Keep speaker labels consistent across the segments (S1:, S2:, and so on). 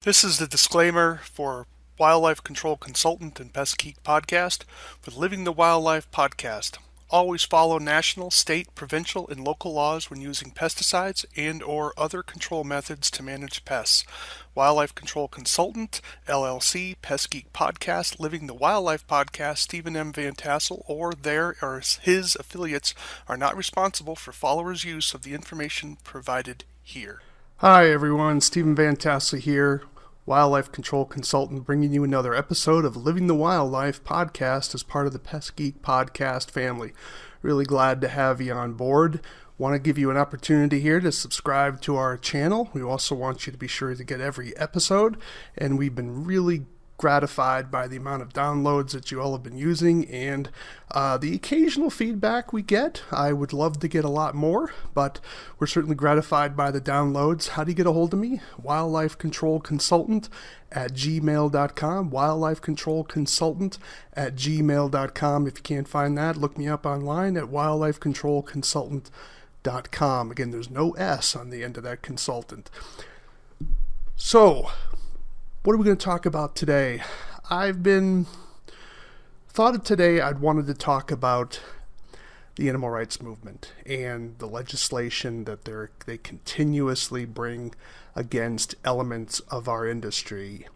S1: This is the disclaimer for Wildlife Control Consultant and Pest Geek Podcast for the Living the Wildlife podcast. Always follow national, state, provincial, and local laws when using pesticides and or other control methods to manage pests. Wildlife Control Consultant, LLC, Pest Geek Podcast, Living the Wildlife Podcast, Stephen M. Van Tassel, or their or his affiliates are not responsible for followers' use of the information provided here. Hi everyone, Stephen Van Tassel here, Wildlife Control Consultant, bringing you another episode of Living the Wildlife podcast as part of the Pest Geek podcast family. Really glad to have you on board. Want to give you an opportunity here to subscribe to our channel. We also want you to be sure to get every episode, and we've been really gratified by the amount of downloads that you all have been using and the occasional feedback we get. I would love to get a lot more, but we're certainly gratified by the downloads. How do you get a hold of me? Wildlife Control Consultant at gmail.com. Wildlife Control Consultant at gmail.com. If you can't find that, look me up online at wildlifecontrolconsultant.com. Again, there's no S on the end of that consultant. So, what are we going to talk about today? I'd wanted to talk about the animal rights movement and the legislation that they continuously bring against elements of our industry.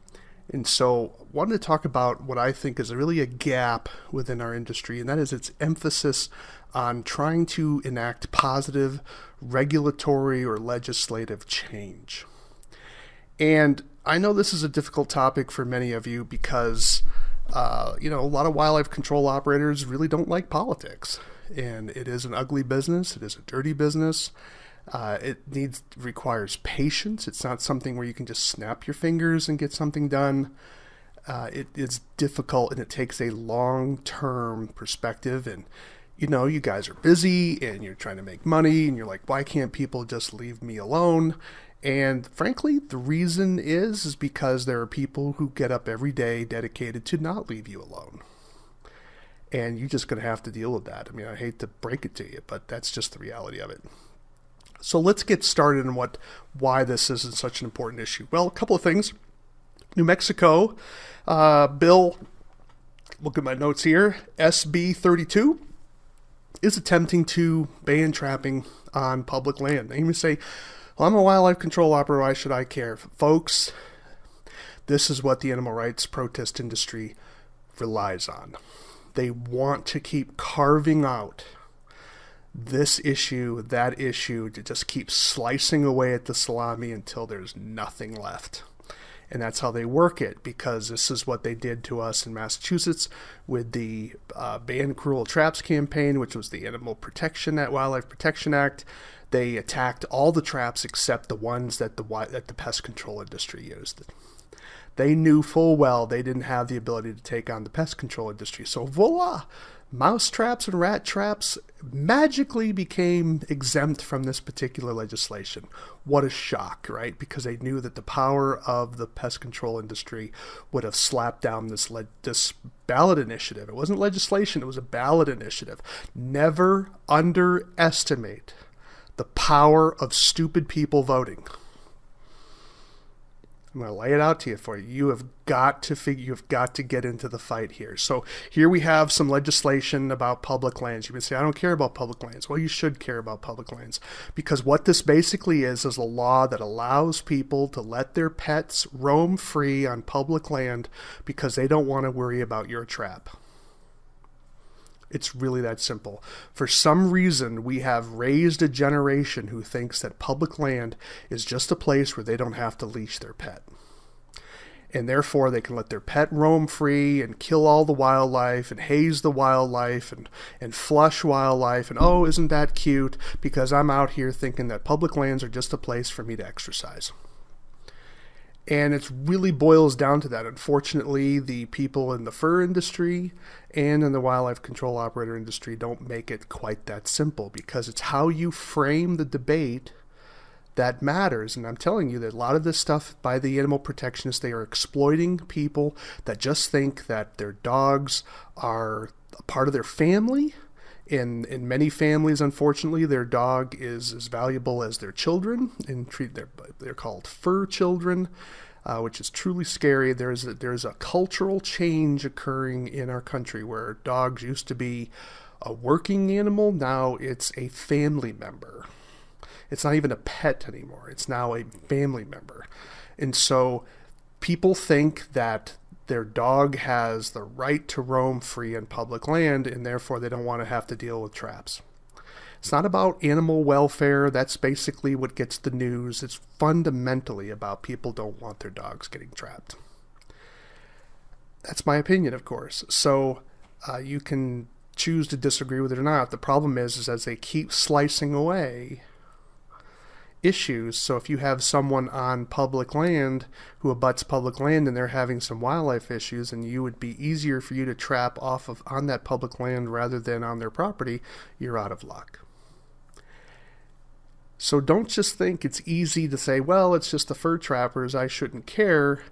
S1: And so I wanted to talk about what I think is really a gap within our industry, and that is its emphasis on trying to enact positive regulatory or legislative change. And I know this is a difficult topic for many of you because, a lot of wildlife control operators really don't like politics. And it is an ugly business. It is a dirty business. It requires patience. It's not something where you can just snap your fingers and get something done. It is difficult, and it takes a long-term perspective. And, you guys are busy and you're trying to make money and you're like, why can't people just leave me alone? And frankly, the reason is because there are people who get up every day dedicated to not leave you alone. And you're just going to have to deal with that. I mean, I hate to break it to you, but that's just the reality of it. So let's get started on why this isn't such an important issue. Well, a couple of things. New Mexico bill, look at my notes here, SB 32 is attempting to ban trapping on public land. And you may say, well, I'm a wildlife control operator, why should I care? Folks, this is what the animal rights protest industry relies on. They want to keep carving out this issue, that issue, to just keep slicing away at the salami until there's nothing left. And that's how they work it, because this is what they did to us in Massachusetts with the Ban Cruel Traps campaign, which was the Wildlife Protection Act. They attacked all the traps except the ones that the pest control industry used. They knew full well they didn't have the ability to take on the pest control industry. So voila! Mouse traps and rat traps magically became exempt from this particular legislation. What a shock, right? Because they knew that the power of the pest control industry would have slapped down this ballot initiative. It wasn't legislation, it was a ballot initiative. Never underestimate the power of stupid people voting. I'm going to lay it out to you for you. You've got to get into the fight here. So here we have some legislation about public lands. You can say, I don't care about public lands. Well, you should care about public lands, because what this basically is a law that allows people to let their pets roam free on public land because they don't want to worry about your trap. It's really that simple. For some reason, we have raised a generation who thinks that public land is just a place where they don't have to leash their pet. And therefore, they can let their pet roam free and kill all the wildlife and haze the wildlife and flush wildlife. And oh, isn't that cute? Because I'm out here thinking that public lands are just a place for me to exercise. And it really boils down to that. Unfortunately, the people in the fur industry and in the wildlife control operator industry don't make it quite that simple, because it's how you frame the debate that matters. And I'm telling you that a lot of this stuff by the animal protectionists, they are exploiting people that just think that their dogs are a part of their family. In many families, unfortunately, their dog is as valuable as their children, and they're called fur children. which is truly scary. There's a cultural change occurring in our country where dogs used to be a working animal. Now it's a family member. It's not even a pet anymore. It's now a family member. And so people think that their dog has the right to roam free on public land, and therefore they don't want to have to deal with traps. It's not about animal welfare. That's basically what gets the news. It's fundamentally about people don't want their dogs getting trapped. That's my opinion, of course. So you can choose to disagree with it or not. The problem is as they keep slicing away issues. So if you have someone on public land who abuts public land and they're having some wildlife issues, and you would be easier for you to trap on that public land rather than on their property, you're out of luck. So don't just think it's easy to say, well, it's just the fur trappers, I shouldn't care.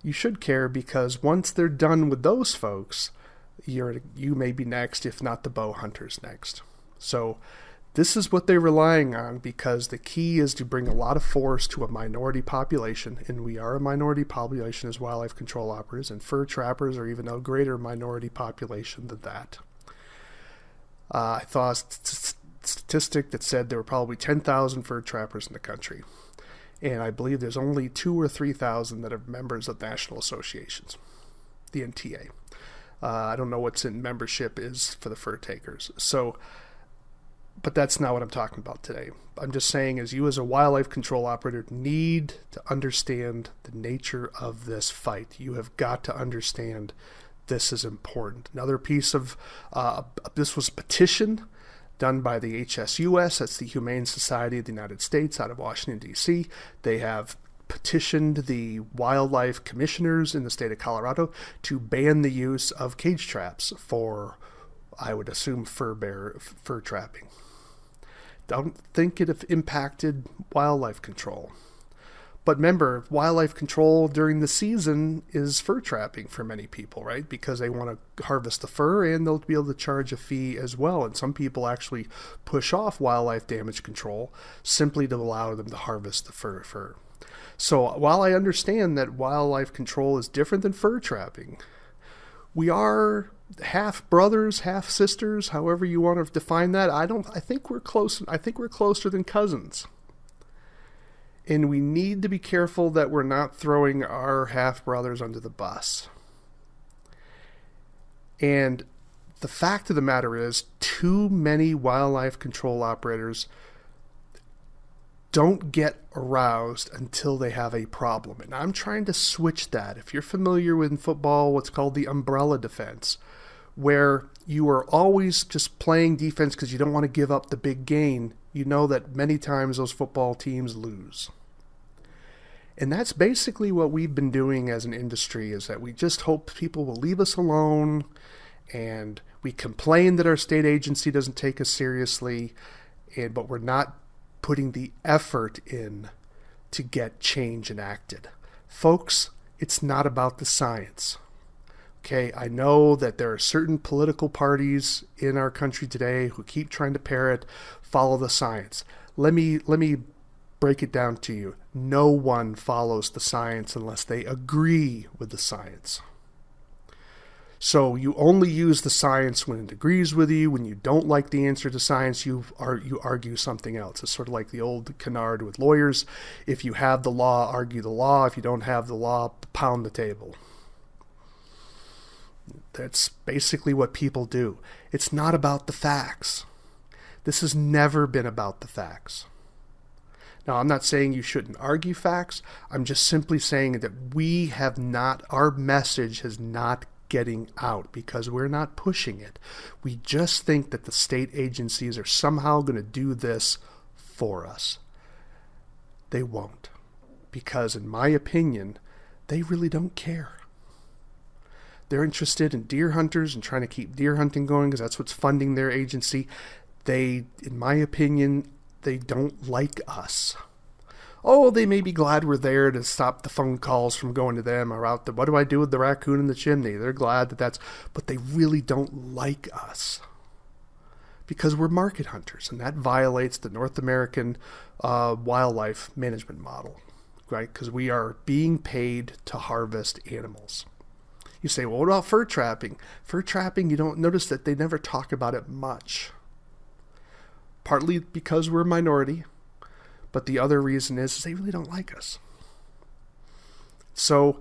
S1: You should care, because once they're done with those folks, you may be next, if not the bow hunters next. So this is what they're relying on, because the key is to bring a lot of force to a minority population, and we are a minority population as wildlife control operators, and fur trappers are even a greater minority population than that. I thought statistic that said there were probably 10,000 fur trappers in the country, and I believe there's only 2,000 or 3,000 that are members of national associations, the NTA. I don't know what's in membership is for the fur takers. So, but that's not what I'm talking about today. I'm just saying, as you as a wildlife control operator need to understand the nature of this fight. You have got to understand this is important. Another piece of this was a petition done by the HSUS, that's the Humane Society of the United States out of Washington, D.C. They have petitioned the wildlife commissioners in the state of Colorado to ban the use of cage traps for, I would assume, fur trapping. Don't think it impacted wildlife control. But remember, wildlife control during the season is fur trapping for many people, right? Because they want to harvest the fur, and they'll be able to charge a fee as well. And some people actually push off wildlife damage control simply to allow them to harvest the fur. So while I understand that wildlife control is different than fur trapping, we are half brothers, half sisters, however you want to define that. I think we're close. I think we're closer than cousins. And we need to be careful that we're not throwing our half-brothers under the bus. And the fact of the matter is, too many wildlife control operators don't get aroused until they have a problem. And I'm trying to switch that. If you're familiar with in football, what's called the umbrella defense, where you are always just playing defense because you don't want to give up the big gain, you know that many times those football teams lose. And that's basically what we've been doing as an industry, is that we just hope people will leave us alone, and we complain that our state agency doesn't take us seriously, but we're not putting the effort in to get change enacted. Folks, it's not about the science. Okay, I know that there are certain political parties in our country today who keep trying to parrot, follow the science. Let me break it down to you. No one follows the science unless they agree with the science. So you only use the science when it agrees with you. When you don't like the answer to science, you argue something else. It's sort of like the old canard with lawyers. If you have the law, argue the law. If you don't have the law, pound the table. That's basically what people do. It's not about the facts. This has never been about the facts. Now, I'm not saying you shouldn't argue facts. I'm just simply saying that our message is not getting out because we're not pushing it. We just think that the state agencies are somehow going to do this for us. They won't. Because in my opinion, they really don't care. They're interested in deer hunters and trying to keep deer hunting going because that's what's funding their agency. In my opinion, they don't like us. Oh, they may be glad we're there to stop the phone calls from going to them or out what do I do with the raccoon in the chimney? They're glad but they really don't like us because we're market hunters, and that violates the North American wildlife management model. right? Because we are being paid to harvest animals. You say, well, what about fur trapping? Fur trapping, you don't notice that they never talk about it much. Partly because we're a minority, but the other reason is they really don't like us. So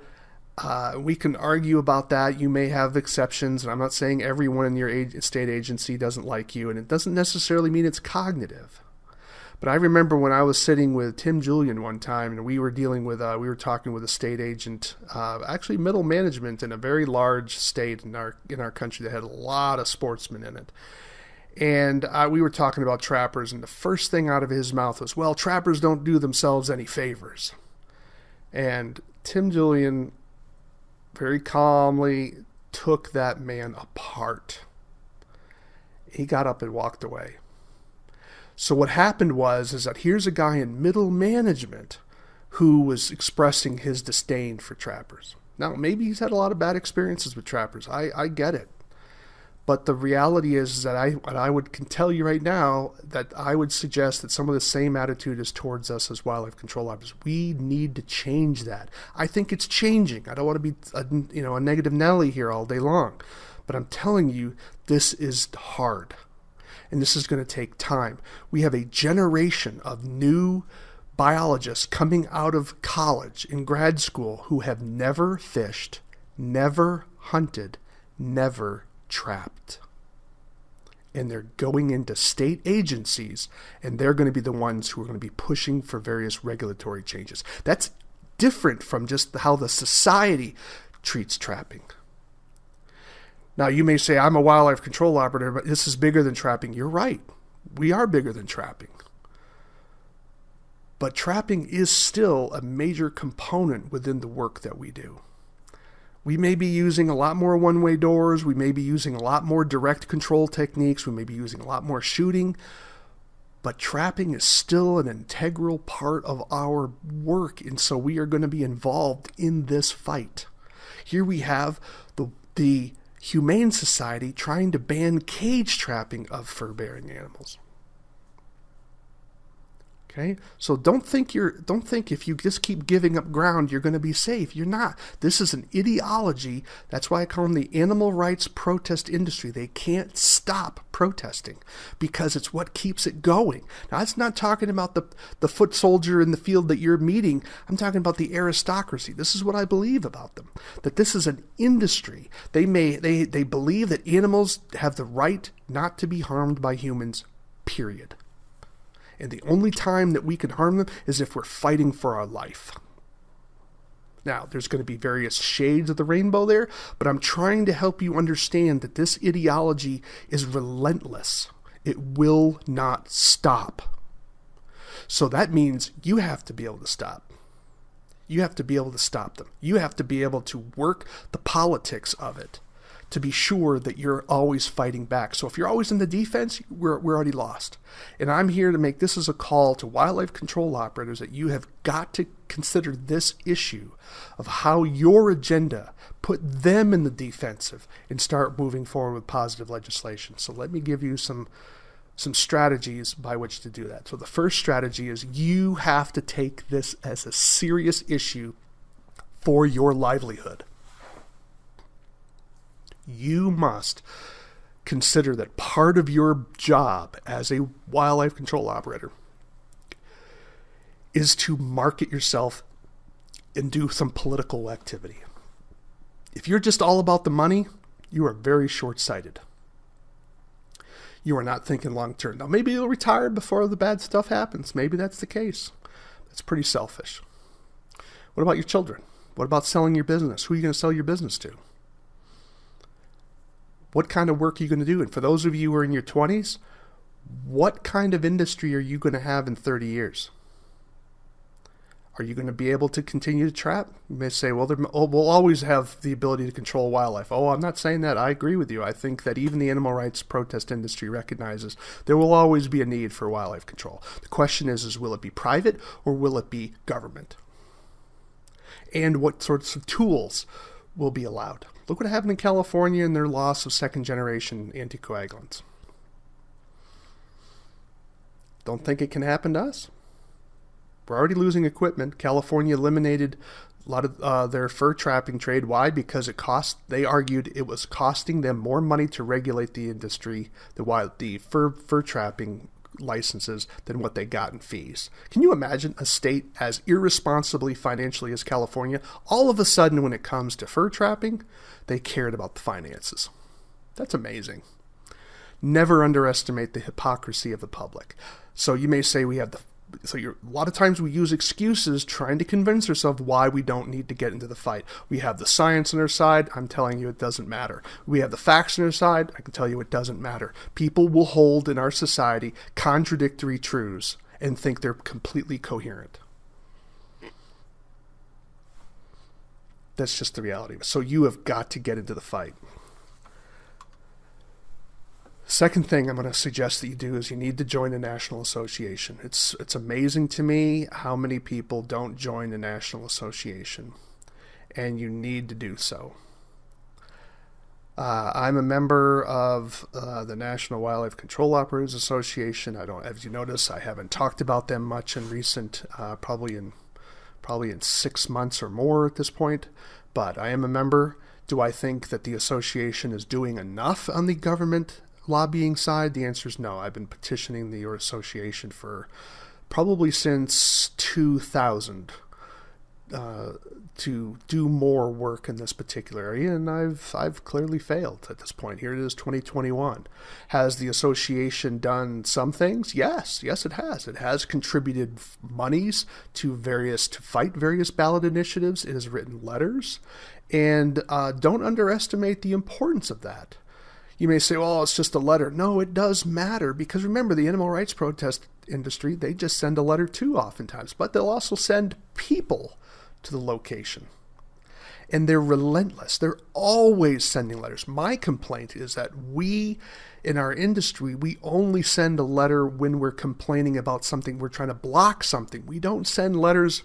S1: we can argue about that. You may have exceptions, and I'm not saying everyone in your state agency doesn't like you, and it doesn't necessarily mean it's cognitive. But I remember when I was sitting with Tim Julian one time, and we were talking with a state agent, actually middle management in a very large state in our country that had a lot of sportsmen in it. And we were talking about trappers, and the first thing out of his mouth was, well, trappers don't do themselves any favors. And Tim Julian very calmly took that man apart. He got up and walked away. So what happened is that here's a guy in middle management who was expressing his disdain for trappers. Now, maybe he's had a lot of bad experiences with trappers. I get it. But the reality is that can tell you right now that I would suggest that some of the same attitude is towards us as wildlife control officers. We need to change that. I think it's changing. I don't want to be a negative Nelly here all day long. But I'm telling you, this is hard. And this is going to take time. We have a generation of new biologists coming out of college in grad school who have never fished, never hunted, never trapped. And they're going into state agencies, and they're going to be the ones who are going to be pushing for various regulatory changes. That's different from just how the society treats trapping. Now, you may say, I'm a wildlife control operator, but this is bigger than trapping. You're right. We are bigger than trapping. But trapping is still a major component within the work that we do. We may be using a lot more one-way doors. We may be using a lot more direct control techniques. We may be using a lot more shooting. But trapping is still an integral part of our work, and so we are going to be involved in this fight. Here we have the Humane Society trying to ban cage trapping of fur-bearing animals. Okay, so don't think if you just keep giving up ground, you're going to be safe. You're not. This is an ideology. That's why I call them the animal rights protest industry. They can't stop protesting because it's what keeps it going. Now, it's not talking about the foot soldier in the field that you're meeting. I'm talking about the aristocracy. This is what I believe about them. That this is an industry. They believe that animals have the right not to be harmed by humans, period. And the only time that we can harm them is if we're fighting for our life. Now, there's going to be various shades of the rainbow there, but I'm trying to help you understand that this ideology is relentless. It will not stop. So that means you have to be able to stop. You have to be able to stop them. You have to be able to work the politics of it to be sure that you're always fighting back. So if you're always in the defense, we're already lost. And I'm here to make this as a call to wildlife control operators that you have got to consider this issue of how your agenda put them in the defensive and start moving forward with positive legislation. So let me give you some strategies by which to do that. So the first strategy is you have to take this as a serious issue for your livelihood. You must consider that part of your job as a wildlife control operator is to market yourself and do some political activity. If you're just all about the money, you are very short-sighted. You are not thinking long-term. Now, maybe you'll retire before the bad stuff happens. Maybe that's the case. That's pretty selfish. What about your children? What about selling your business? Who are you going to sell your business to? What kind of work are you going to do? And for those of you who are in your 20s, what kind of industry are you going to have in 30 years? Are you going to be able to continue to trap? You may say, well, we'll always have the ability to control wildlife. Oh, I'm not saying that. I agree with you. I think that even the animal rights protest industry recognizes there will always be a need for wildlife control. The question is will it be private or will it be government? And what sorts of tools will be allowed? Look what happened in California and their loss of second-generation anticoagulants. Don't think it can happen to us? We're already losing equipment. California eliminated a lot of their fur trapping trade. Why? Because they argued it was costing them more money to regulate the industry, the fur trapping licenses, than what they got in fees. Can you imagine a state as irresponsibly financially as California? All of a sudden, when it comes to fur trapping, they cared about the finances. That's amazing. Never underestimate the hypocrisy of the public. So you may say a lot of times we use excuses trying to convince ourselves why we don't need to get into the fight. We have the science on our side. I'm telling you it doesn't matter. We have the facts on our side. I can tell you it doesn't matter. People will hold in our society contradictory truths and think they're completely coherent. That's just the reality. So you have got to get into the fight. Second thing I'm going to suggest that you do is you need to join a national association. It's amazing to me how many people don't join a national association, and you need to do so. I'm a member of the National Wildlife Control Operators Association. As you notice, I haven't talked about them much in recent, probably in 6 months or more at this point, but I am a member. Do I think that the association is doing enough on the government lobbying side? The answer is no. I've been petitioning the association for probably since 2000 to do more work in this particular area, and I've clearly failed at this point. Here it is, 2021. Has the association done some things? Yes, it has. It has contributed monies to fight various ballot initiatives. It has written letters, and don't underestimate the importance of that. You may say, well, it's just a letter. No, it does matter, because remember, the animal rights protest industry, they just send a letter too oftentimes, but they'll also send people to the location. And they're relentless. They're always sending letters. My complaint is that we, in our industry, we only send a letter when we're complaining about something, we're trying to block something. We don't send letters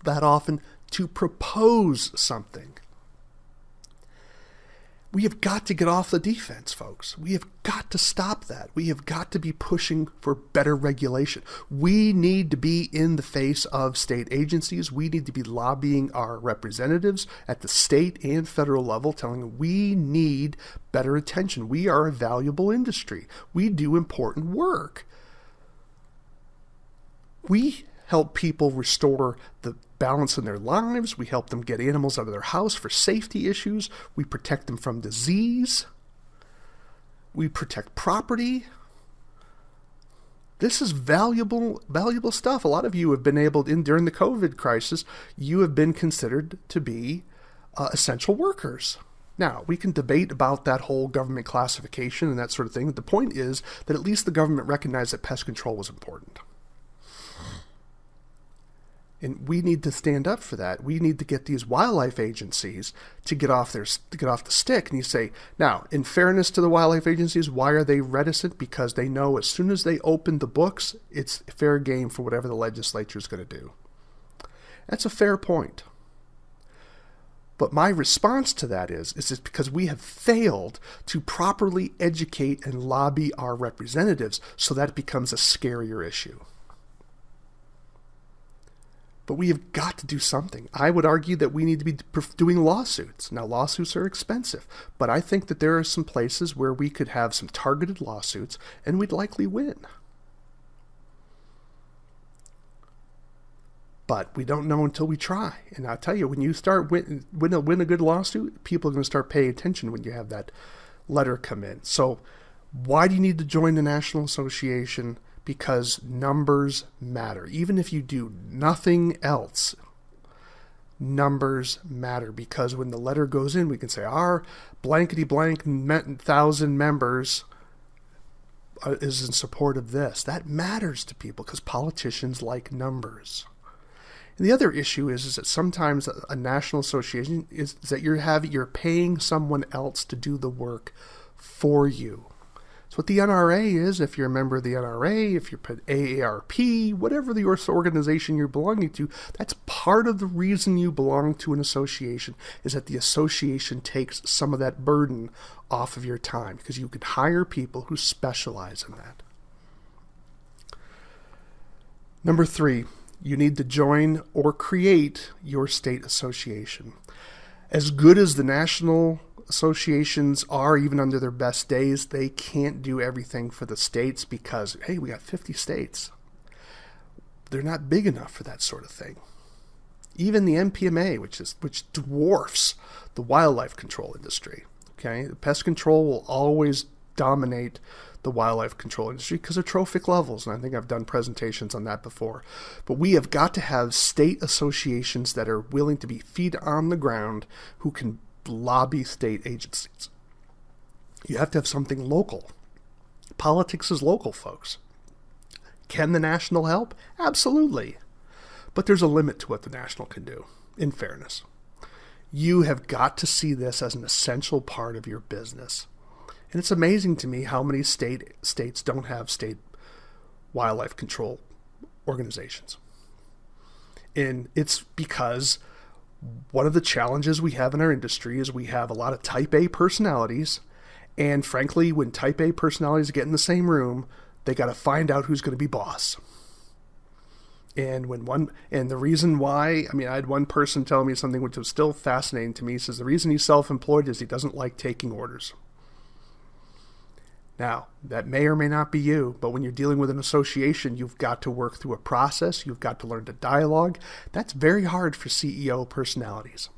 S1: that often to propose something. We have got to get off the defense, folks. We have got to stop that. We have got to be pushing for better regulation. We need to be in the face of state agencies. We need to be lobbying our representatives at the state and federal level, telling them we need better attention. We are a valuable industry. We do important work. We help people restore the balance in their lives. We help them get animals out of their house for safety issues. We protect them from disease. We protect property. This is valuable stuff. A lot of you have been during the COVID crisis, you have been considered to be essential workers. Now, we can debate about that whole government classification and that sort of thing, but the point is that at least the government recognized that pest control was important. And we need to stand up for that. We need to get these wildlife agencies to get off the stick. And you say, now, in fairness to the wildlife agencies, why are they reticent? Because they know as soon as they open the books, it's fair game for whatever the legislature is going to do. That's a fair point. But my response to that is it's because we have failed to properly educate and lobby our representatives, so that becomes a scarier issue. But we have got to do something. I would argue that we need to be doing lawsuits. Now, lawsuits are expensive, but I think that there are some places where we could have some targeted lawsuits and we'd likely win. But we don't know until we try. And I'll tell you, when you start win a good lawsuit, people are going to start paying attention when you have that letter come in. So why do you need to join the National Association? Because numbers matter. Even if you do nothing else, numbers matter. Because when the letter goes in, we can say our blankety blank 1,000 members is in support of this. That matters to people because politicians like numbers. And the other issue is that sometimes a national association is that you're paying someone else to do the work for you. It's what the NRA is. If you're a member of the NRA, if you're AARP, whatever the organization you're belonging to, that's part of the reason you belong to an association, is that the association takes some of that burden off of your time because you can hire people who specialize in that. Number 3, You need to join or create your state association. As good as the national associations are, even under their best days, they can't do everything for the states because, hey, we got 50 states. They're not big enough for that sort of thing. Even the MPMA, which dwarfs the wildlife control industry. Okay, the pest control will always dominate the wildlife control industry because of trophic levels, and I think I've done presentations on that before. But we have got to have state associations that are willing to be feet on the ground who can lobby state agencies. You have to have something local. Politics is local, folks. Can the national help? Absolutely. But there's a limit to what the national can do, in fairness. You have got to see this as an essential part of your business. And it's amazing to me how many states don't have state wildlife control organizations. And it's because one of the challenges we have in our industry is we have a lot of type A personalities. And frankly, when type A personalities get in the same room, they got to find out who's going to be boss. And the reason why, I had one person tell me something which was still fascinating to me. He says the reason he's self-employed is he doesn't like taking orders. Now, that may or may not be you, but when you're dealing with an association, you've got to work through a process. You've got to learn to dialogue. That's very hard for CEO personalities.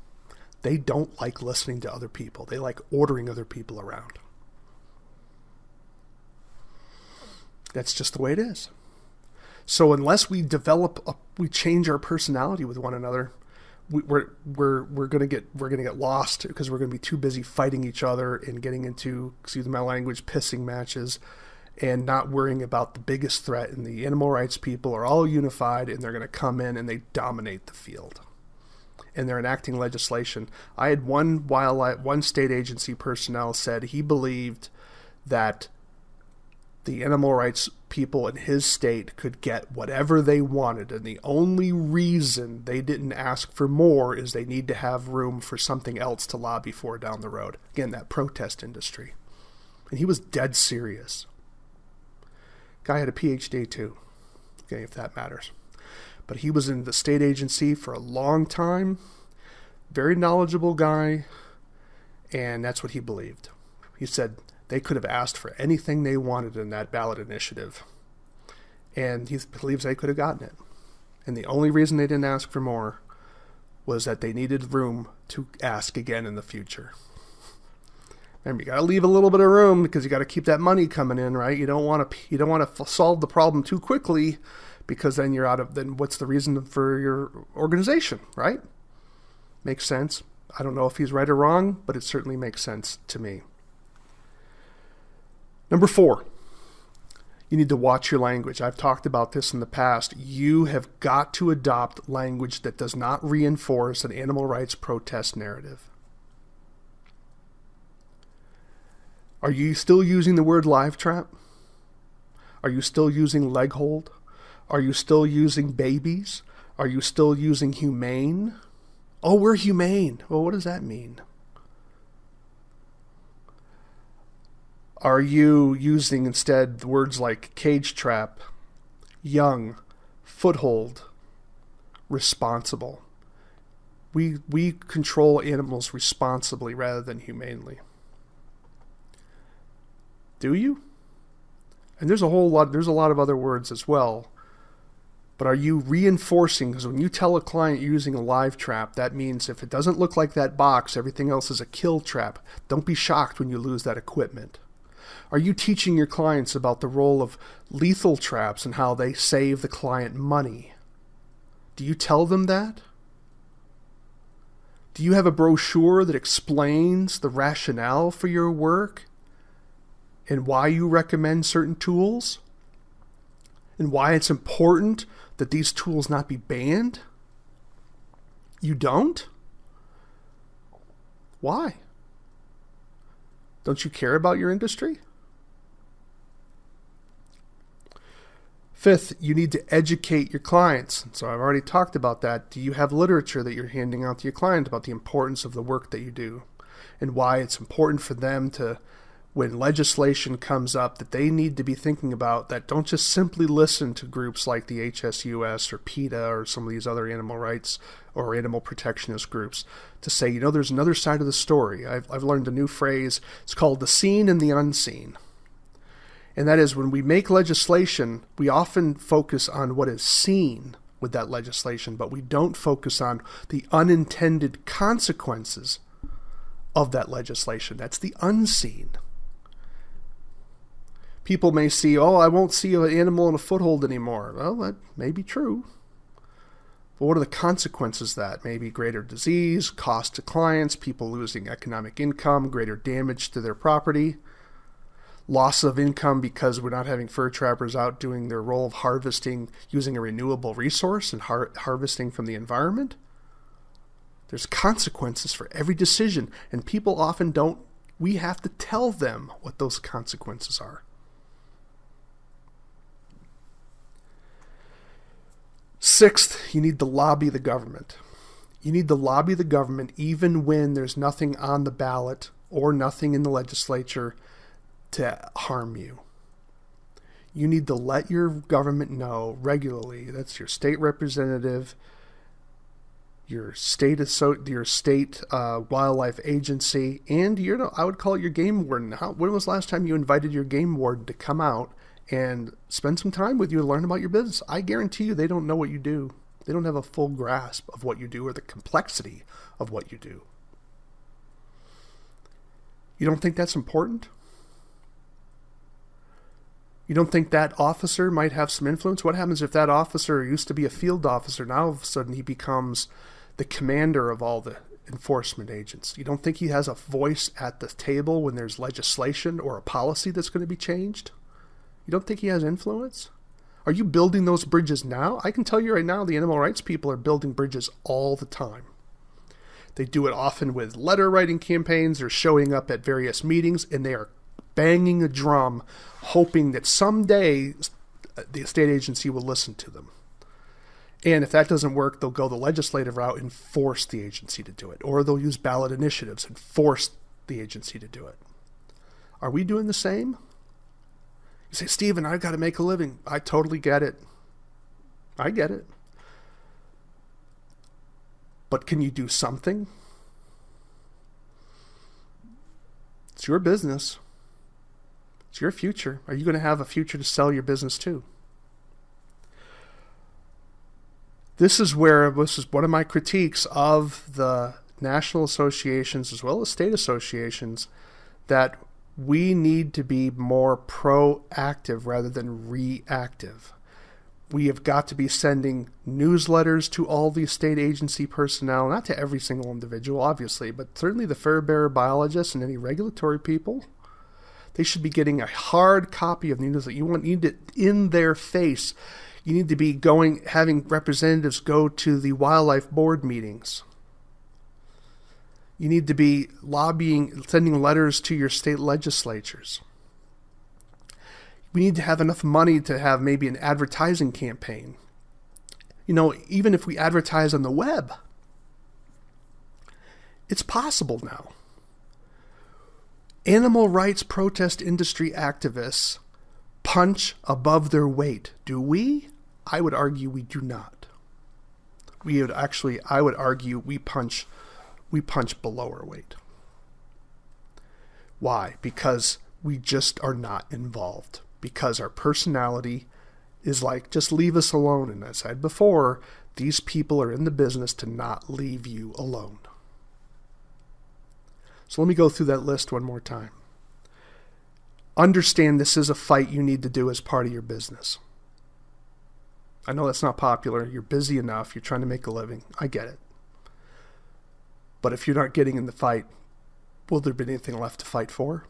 S1: They don't like listening to other people. They like ordering other people around. That's just the way it is. So unless we we change our personality with one another, we're gonna get lost because we're gonna be too busy fighting each other and getting into, excuse my language, pissing matches, and not worrying about the biggest threat. And the animal rights people are all unified, and they're gonna come in and they dominate the field, and they're enacting legislation. I had one state agency personnel said he believed that the animal rights people in his state could get whatever they wanted, and the only reason they didn't ask for more is they need to have room for something else to lobby for down the road. Again, that protest industry. And he was dead serious. Guy had a PhD too, okay, if that matters. But he was in the state agency for a long time, very knowledgeable guy, and that's what he believed. He said they could have asked for anything they wanted in that ballot initiative. And he believes they could have gotten it. And the only reason they didn't ask for more was that they needed room to ask again in the future. Remember, you got to leave a little bit of room because you got to keep that money coming in, right? You don't want to solve the problem too quickly because then then what's the reason for your organization, right? Makes sense. I don't know if he's right or wrong, but it certainly makes sense to me. Number 4, you need to watch your language. I've talked about this in the past. You have got to adopt language that does not reinforce an animal rights protest narrative. Are you still using the word live trap? Are you still using leg hold? Are you still using babies? Are you still using humane? Oh, we're humane. Well, what does that mean? Are you using instead words like cage trap, young, foothold, responsible? We control animals responsibly rather than humanely. Do you? And there's a lot of other words as well. But are you reinforcing? Because when you tell a client you're using a live trap, that means if it doesn't look like that box, everything else is a kill trap. Don't be shocked when you lose that equipment. Are you teaching your clients about the role of lethal traps and how they save the client money? Do you tell them that? Do you have a brochure that explains the rationale for your work and why you recommend certain tools and why it's important that these tools not be banned? You don't? Why? Don't you care about your industry? 5th, you need to educate your clients. So I've already talked about that. Do you have literature that you're handing out to your client about the importance of the work that you do and why it's important for them to when legislation comes up that they need to be thinking about, that don't just simply listen to groups like the HSUS or PETA or some of these other animal rights or animal protectionist groups, to say, there's another side of the story. I've learned a new phrase. It's called the seen and the unseen. And that is, when we make legislation, we often focus on what is seen with that legislation, but we don't focus on the unintended consequences of that legislation. That's the unseen. People may see, I won't see an animal in a foothold anymore. Well, that may be true. But what are the consequences of that? Maybe greater disease, cost to clients, people losing economic income, greater damage to their property, loss of income because we're not having fur trappers out doing their role of harvesting using a renewable resource and harvesting from the environment. There's consequences for every decision, and people often don't. We have to tell them what those consequences are. Sixth, you need to lobby the government. You need to lobby the government even when there's nothing on the ballot or nothing in the legislature to harm you. You need to let your government know regularly. That's your state representative, your state wildlife agency, and I would call it your game warden. When was the last time you invited your game warden to come out and spend some time with you and learn about your business? I guarantee you they don't know what you do. They don't have a full grasp of what you do or the complexity of what you do. You don't think that's important? You don't think that officer might have some influence? What happens if that officer used to be a field officer, now all of a sudden he becomes the commander of all the enforcement agents? You don't think he has a voice at the table when there's legislation or a policy that's going to be changed? You don't think he has influence? Are you building those bridges now? I can tell you right now, the animal rights people are building bridges all the time. They do it often with letter writing campaigns or showing up at various meetings, and they are banging a drum, hoping that someday the state agency will listen to them. And if that doesn't work, they'll go the legislative route and force the agency to do it. Or they'll use ballot initiatives and force the agency to do it. Are we doing the same? You say, Stephen, I've got to make a living. I totally get it. I get it. But can you do something? It's your business. It's your future. Are you going to have a future to sell your business to? This is one of my critiques of the national associations as well as state associations, that we need to be more proactive rather than reactive. We have got to be sending newsletters to all the state agency personnel, not to every single individual, obviously, but certainly the fur bearer biologists and any regulatory people. They should be getting a hard copy of the newsletter. You need it in their face. You need to be having representatives go to the wildlife board meetings. You need to be lobbying, sending letters to your state legislatures. We need to have enough money to have maybe an advertising campaign. Even if we advertise on the web, it's possible now. Animal rights protest industry activists punch above their weight. Do we? I would argue we do not. I would argue we punch below our weight. Why? Because we just are not involved. Because our personality is like, just leave us alone. And as I said before, these people are in the business to not leave you alone. So let me go through that list one more time. Understand this is a fight you need to do as part of your business. I know that's not popular. You're busy enough. You're trying to make a living. I get it. But if you're not getting in the fight, will there be anything left to fight for?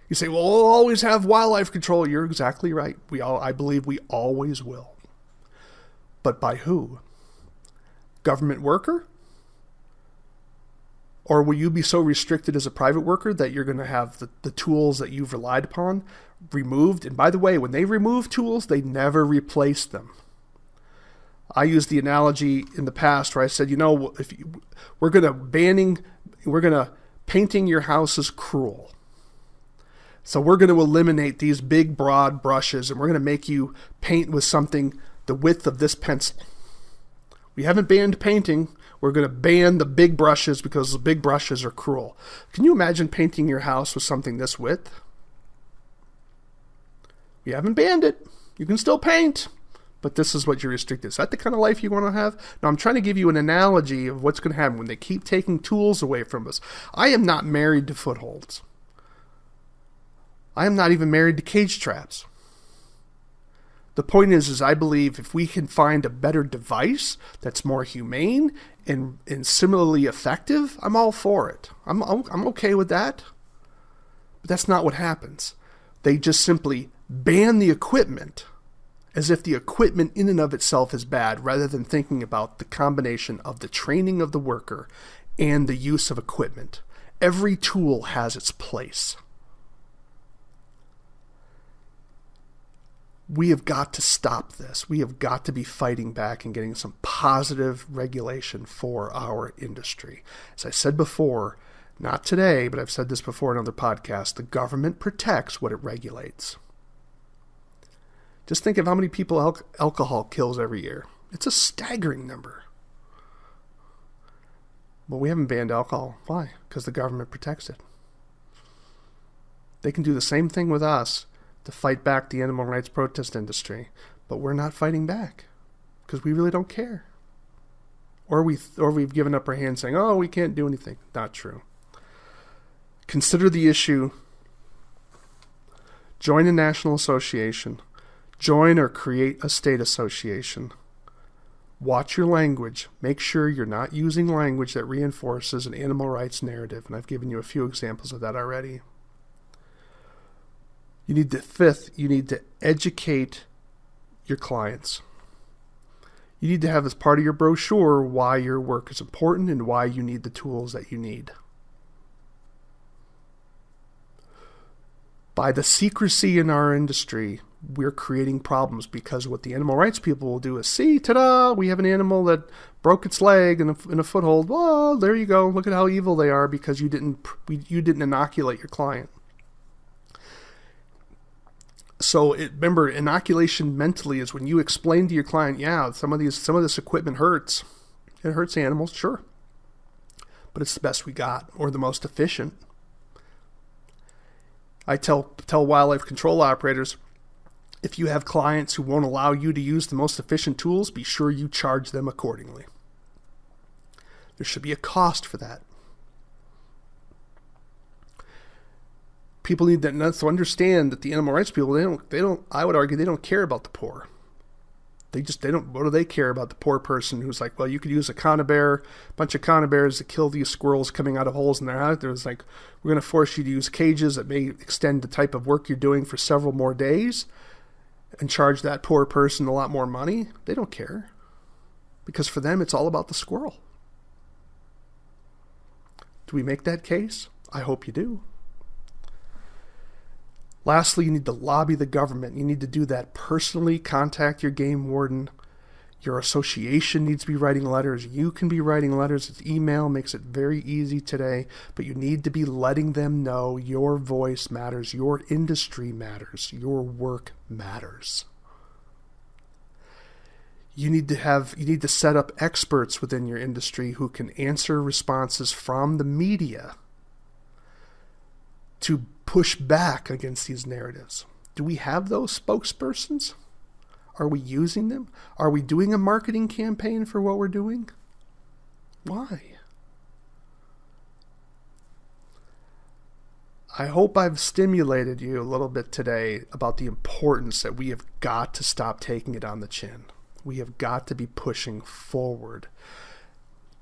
S1: You say, well, we'll always have wildlife control. You're exactly right. I believe we always will. But by who? Government worker? Or will you be so restricted as a private worker that you're going to have the tools that you've relied upon removed? And by the way, when they remove tools, they never replace them. I used the analogy in the past where I said, we're going to painting your house is cruel. So we're going to eliminate these big, broad brushes, and we're going to make you paint with something the width of this pencil. We haven't banned painting. We're going to ban the big brushes because the big brushes are cruel. Can you imagine painting your house with something this width? We haven't banned it. You can still paint, but this is what you're restricted. Is that the kind of life you want to have? Now, I'm trying to give you an analogy of what's going to happen when they keep taking tools away from us. I am not married to footholds. I am not even married to cage traps. The point is I believe if we can find a better device that's more humane and similarly effective, I'm all for it. I'm okay with that. But that's not what happens. They just simply ban the equipment as if the equipment in and of itself is bad, rather than thinking about the combination of the training of the worker and the use of equipment. Every tool has its place. We have got to stop this. We have got to be fighting back and getting some positive regulation for our industry. As I said before, not today, but I've said this before in other podcasts, the government protects what it regulates. Just think of how many people alcohol kills every year. It's a staggering number. But we haven't banned alcohol. Why? Because the government protects it. They can do the same thing with us to fight back the animal rights protest industry, but we're not fighting back because we really don't care. Or we've given up our hand saying, oh, we can't do anything. Not true. Consider the issue. Join a national association. Join or create a state association. Watch your language. Make sure you're not using language that reinforces an animal rights narrative, and I've given you a few examples of that already. You need to educate your clients. You need to have as part of your brochure why your work is important and why you need the tools that you need. By the secrecy in our industry, we're creating problems, because what the animal rights people will do is, see, ta-da, we have an animal that broke its leg in a foothold. Well, there you go. Look at how evil they are because you didn't inoculate your client. So remember, inoculation mentally is when you explain to your client, yeah, some of this equipment hurts. It hurts animals, sure. But it's the best we got, or the most efficient. I tell wildlife control operators, if you have clients who won't allow you to use the most efficient tools, be sure you charge them accordingly. There should be a cost for that. People need to understand that the animal rights people, they don't, I would argue, they don't care about the poor. What do they care about the poor person who's like, well, you could use a bunch of conibears to kill these squirrels coming out of holes in their house. There's like, we're going to force you to use cages that may extend the type of work you're doing for several more days and charge that poor person a lot more money. They don't care, because for them, it's all about the squirrel. Do we make that case? I hope you do. Lastly, you need to lobby the government. You need to do that personally. Contact your game warden. Your association needs to be writing letters. You can be writing letters. It's email makes it very easy today, but you need to be letting them know your voice matters, your industry matters, your work matters. You need to set up experts within your industry who can answer responses from the media to push back against these narratives. Do we have those spokespersons? Are we using them? Are we doing a marketing campaign for what we're doing? Why? I hope I've stimulated you a little bit today about the importance that we have got to stop taking it on the chin. We have got to be pushing forward.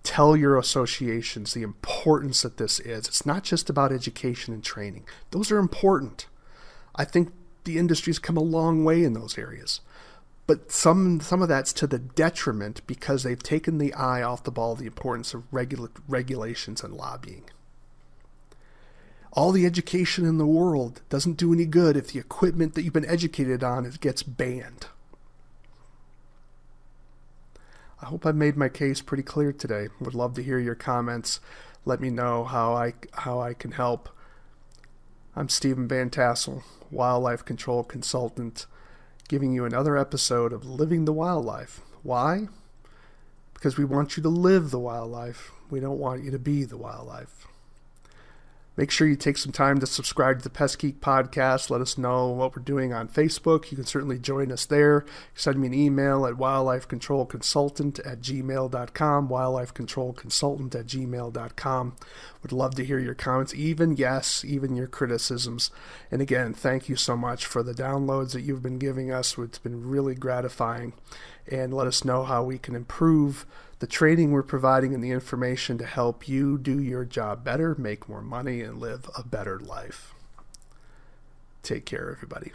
S1: Tell your associations the importance that this is. It's not just about education and training. Those are important. I think the industry's come a long way in those areas. But some of that's to the detriment because they've taken the eye off the ball of the importance of regulations and lobbying. All the education in the world doesn't do any good if the equipment that you've been educated on gets banned. I hope I've made my case pretty clear today. Would love to hear your comments. Let me know how I can help. I'm Stephen Van Tassel, Wildlife Control Consultant, giving you another episode of Living the Wildlife. Why? Because we want you to live the wildlife. We don't want you to be the wildlife. Make sure you take some time to subscribe to the Pest Geek podcast. Let us know what we're doing on Facebook. You can certainly join us there. Send me an email at wildlifecontrolconsultant@gmail.com, wildlifecontrolconsultant@gmail.com. Would love to hear your comments, even your criticisms. And again, thank you so much for the downloads that you've been giving us. It's been really gratifying. And let us know how we can improve the training we're providing and the information to help you do your job better, make more money, and live a better life. Take care, everybody.